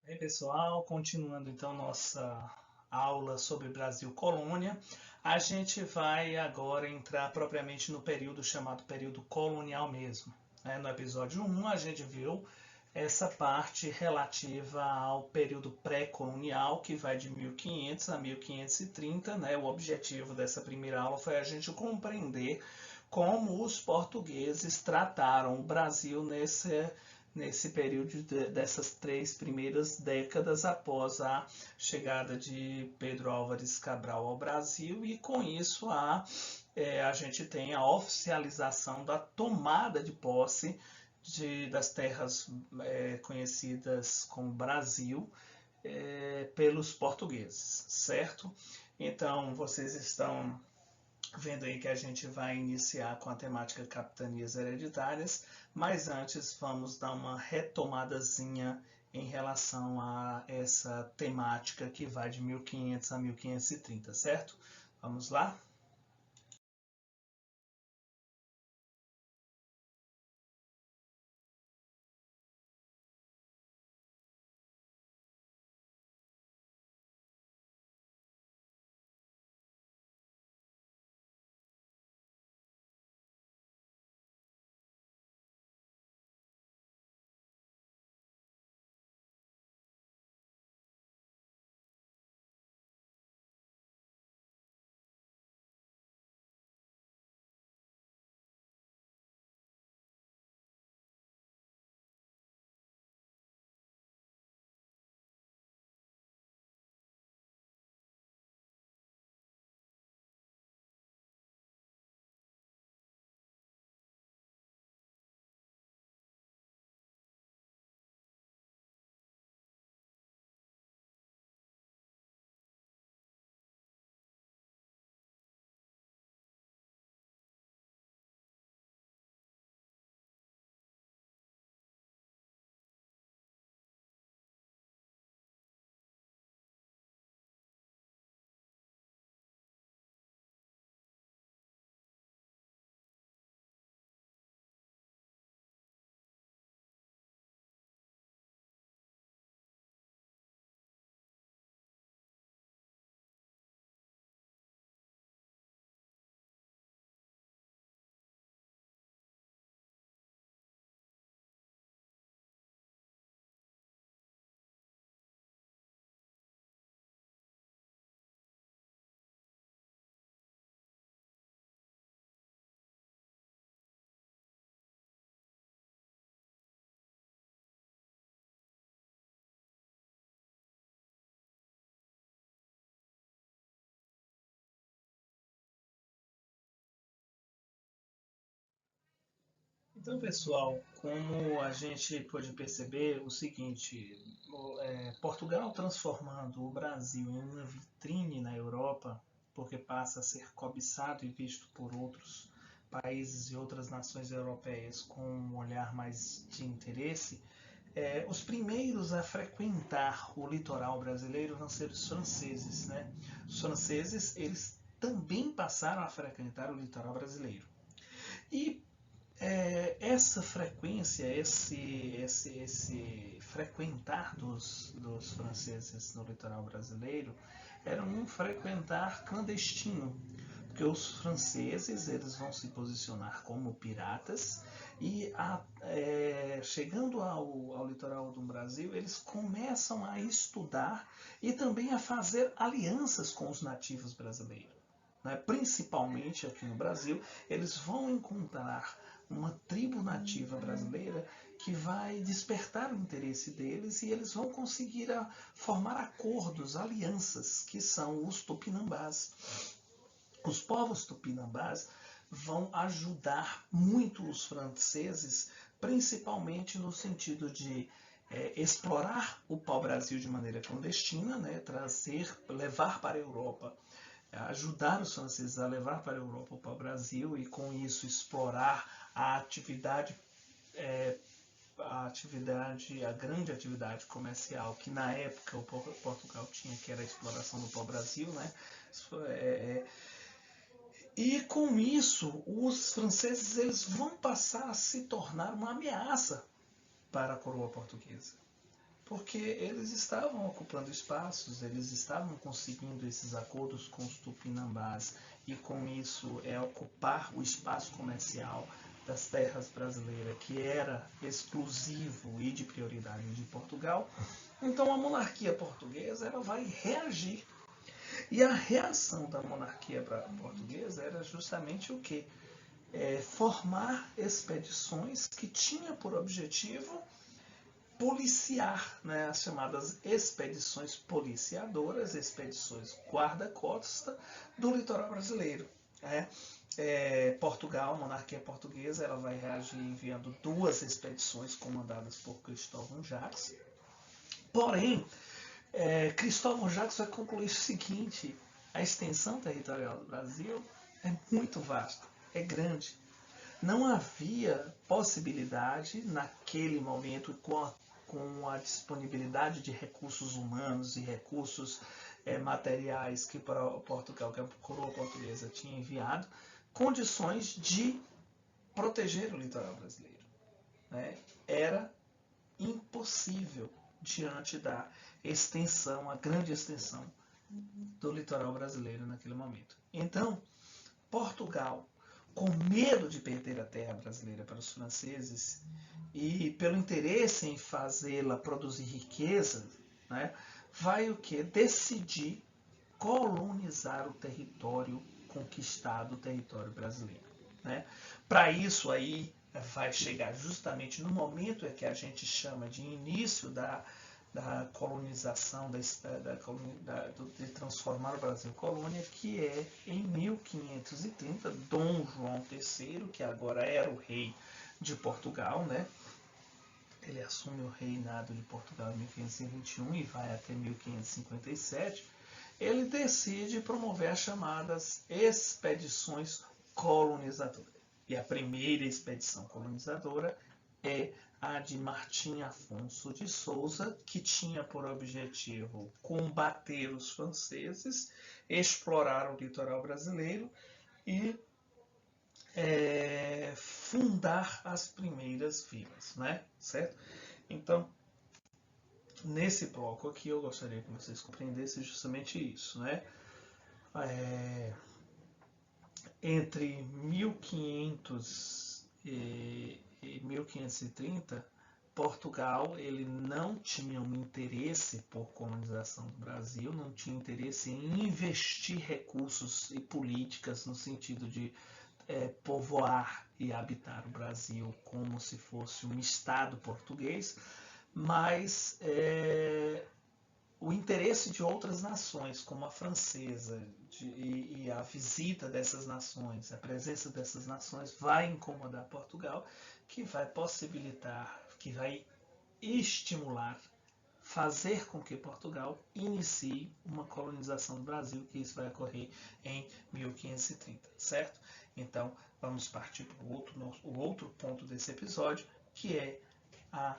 Bem, pessoal, continuando então nossa aula sobre Brasil Colônia, a gente vai agora entrar propriamente no período chamado período colonial mesmo. No episódio 1, a gente viu essa parte relativa ao período pré-colonial, que vai de 1500 a 1530. O objetivo dessa primeira aula foi a gente compreender como os portugueses trataram o Brasil nesse período dessas 3 primeiras décadas após a chegada de Pedro Álvares Cabral ao Brasil, e com isso a gente tem a oficialização da tomada de posse das terras conhecidas como Brasil pelos portugueses, certo? Então vocês estão vendo aí que a gente vai iniciar com a temática capitanias hereditárias, mas antes vamos dar uma retomadazinha em relação a essa temática que vai de 1500 a 1530, certo? Vamos lá? Então, pessoal, como a gente pode perceber o seguinte, Portugal transformando o Brasil em uma vitrine na Europa, porque passa a ser cobiçado e visto por outros países e outras nações europeias com um olhar mais de interesse, os primeiros a frequentar o litoral brasileiro vão ser os franceses, né? Os franceses, eles também passaram a frequentar o litoral brasileiro. E essa frequência, esse frequentar dos franceses no litoral brasileiro era um frequentar clandestino, porque os franceses eles vão se posicionar como piratas e chegando ao litoral do Brasil eles começam a estudar e também a fazer alianças com os nativos brasileiros. Principalmente aqui no Brasil, eles vão encontrar uma tribo nativa brasileira que vai despertar o interesse deles e eles vão conseguir formar acordos, alianças, que são os tupinambás. Os povos tupinambás vão ajudar muito os franceses, principalmente no sentido de explorar o pau-brasil de maneira clandestina, levar para a Europa, ajudar os franceses a levar para a Europa o Brasil e com isso explorar a atividade, a grande atividade comercial que na época o Portugal tinha, que era a exploração do pau-brasil, né? E com isso os franceses eles vão passar a se tornar uma ameaça para a coroa portuguesa. porque eles estavam ocupando espaços, eles estavam conseguindo esses acordos com os tupinambás e com isso ocupar o espaço comercial das terras brasileiras, que era exclusivo e de prioridade de Portugal. Então a monarquia portuguesa ela vai reagir. E a reação da monarquia portuguesa era justamente o quê? Formar expedições que tinha por objetivo policiar, né, as chamadas expedições policiadoras, expedições guarda-costa do litoral brasileiro. Né? Portugal, a monarquia portuguesa, ela vai reagir enviando 2 expedições comandadas por Cristóvão Jacques. Porém, Cristóvão Jacques vai concluir o seguinte: a extensão territorial do Brasil é muito vasta, é grande. Não havia possibilidade, naquele momento, com a disponibilidade de recursos humanos e recursos materiais que Portugal, que a coroa portuguesa tinha enviado, condições de proteger o litoral brasileiro. Né? Era impossível diante da extensão, a grande extensão do litoral brasileiro naquele momento. Então, Portugal, com medo de perder a terra brasileira para os franceses e pelo interesse em fazê-la produzir riqueza, né, vai o que? Decidir colonizar o território conquistado, o território brasileiro. Né? Para isso aí vai chegar justamente no momento em que a gente chama de início da colonização, de transformar o Brasil em colônia, que é em 1530, Dom João III, que agora era o rei de Portugal, né? Ele assume o reinado de Portugal em 1521 e vai até 1557, ele decide promover as chamadas expedições colonizadoras. E a primeira expedição colonizadora é a de Martim Afonso de Souza, que tinha por objetivo combater os franceses, explorar o litoral brasileiro e fundar as primeiras vilas, né? Certo? Então, nesse bloco aqui eu gostaria que vocês compreendessem justamente isso, né? Entre 1500 e 1530, Portugal ele não tinha um interesse por colonização do Brasil, não tinha interesse em investir recursos e políticas no sentido de povoar e habitar o Brasil como se fosse um estado português, mas o interesse de outras nações, como a francesa, e a visita dessas nações, a presença dessas nações vai incomodar Portugal, que vai possibilitar, que vai estimular, fazer com que Portugal inicie uma colonização do Brasil, que isso vai ocorrer em 1530, certo? Então, vamos partir para o outro ponto desse episódio, que é a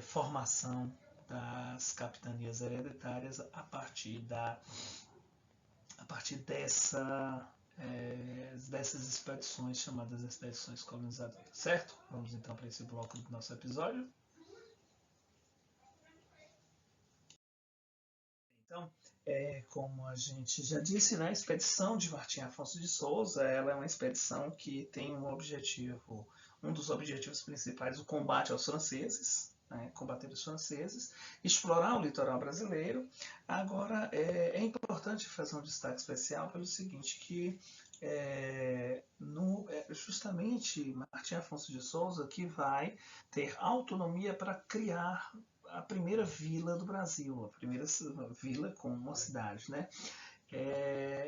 formação das capitanias hereditárias a partir dessas expedições chamadas expedições colonizadoras, certo? Vamos então para esse bloco do nosso episódio. Então, como a gente já disse, né, a expedição de Martim Afonso de Souza, ela é uma expedição que tem um dos objetivos principais, o combate aos franceses, né, combater os franceses, explorar o litoral brasileiro. Agora, é importante fazer um destaque especial pelo seguinte, que justamente Martim Afonso de Souza que vai ter autonomia para criar a primeira vila do Brasil, a primeira vila com uma cidade, né?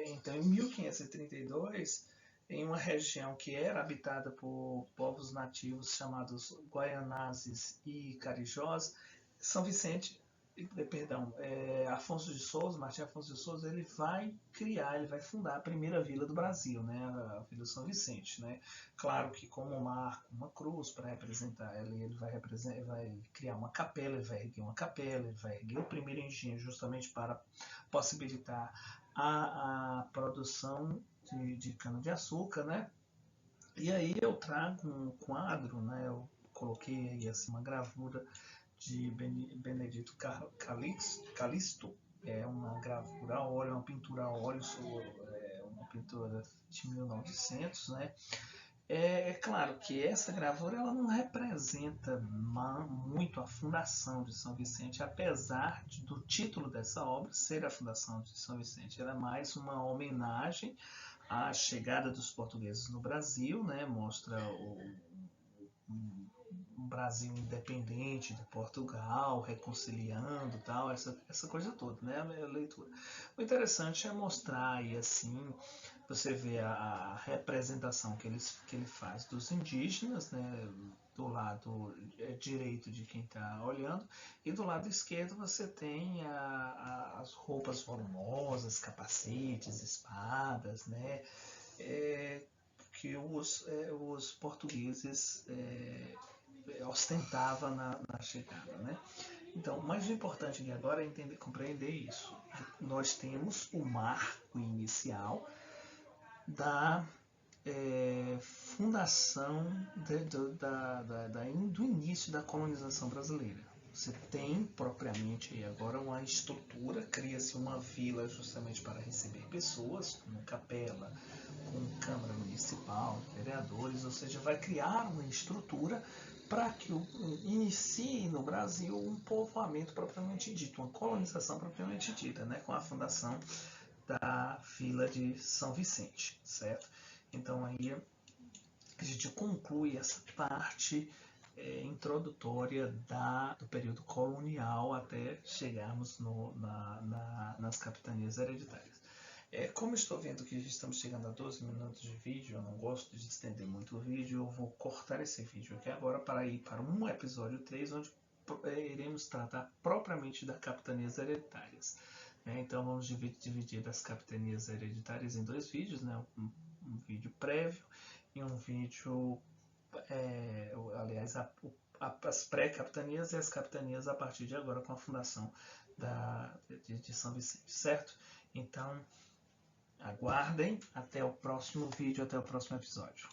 Então, em 1532, em uma região que era habitada por povos nativos chamados Guaianazes e Carijós, São Vicente, Afonso de Souza, Martim Afonso de Souza, ele vai fundar a primeira vila do Brasil, né, a Vila São Vicente, né? Claro que como uma cruz para representar ela, ele vai criar uma capela, ele vai erguer uma capela, ele vai erguer o primeiro engenho justamente para possibilitar a produção de cana-de-açúcar, né? E aí eu trago um quadro, né? Eu coloquei aí assim uma gravura de Benedito Calixto. É uma gravura a óleo, uma pintura a óleo, uma pintura de 1900, né? É claro que essa gravura ela não representa muito a fundação de São Vicente, apesar do título dessa obra ser a fundação de São Vicente. Ela é mais uma homenagem à chegada dos portugueses no Brasil, né? Mostra um Brasil independente de Portugal, reconciliando, tal, essa coisa toda, né? A leitura. O interessante é mostrar aí assim, você vê a representação que ele faz dos indígenas, né? Do lado direito de quem está olhando, e do lado esquerdo você tem as roupas volumosas, capacetes, espadas, né? Que os portugueses ostentava na chegada, né? Então, o mais importante aqui agora é compreender isso. Nós temos o marco inicial da fundação do início da colonização brasileira. Você tem propriamente aí agora uma estrutura, cria-se uma vila justamente para receber pessoas, com capela, com Câmara Municipal, vereadores, ou seja, vai criar uma estrutura para que inicie no Brasil um povoamento propriamente dito, uma colonização propriamente dita, né, com a fundação da Vila de São Vicente, certo? Então aí a gente conclui essa parte introdutória do período colonial até chegarmos nas capitanias hereditárias. Como estou vendo que estamos chegando a 12 minutos de vídeo, eu não gosto de estender muito o vídeo, eu vou cortar esse vídeo aqui agora para ir para um episódio 3, onde iremos tratar propriamente das capitanias hereditárias. Então vamos dividir as capitanias hereditárias em dois vídeos, né? Um vídeo prévio e um vídeo, aliás, as pré-capitanias e as capitanias a partir de agora com a fundação de São Vicente, certo? Então, aguardem até o próximo vídeo, até o próximo episódio.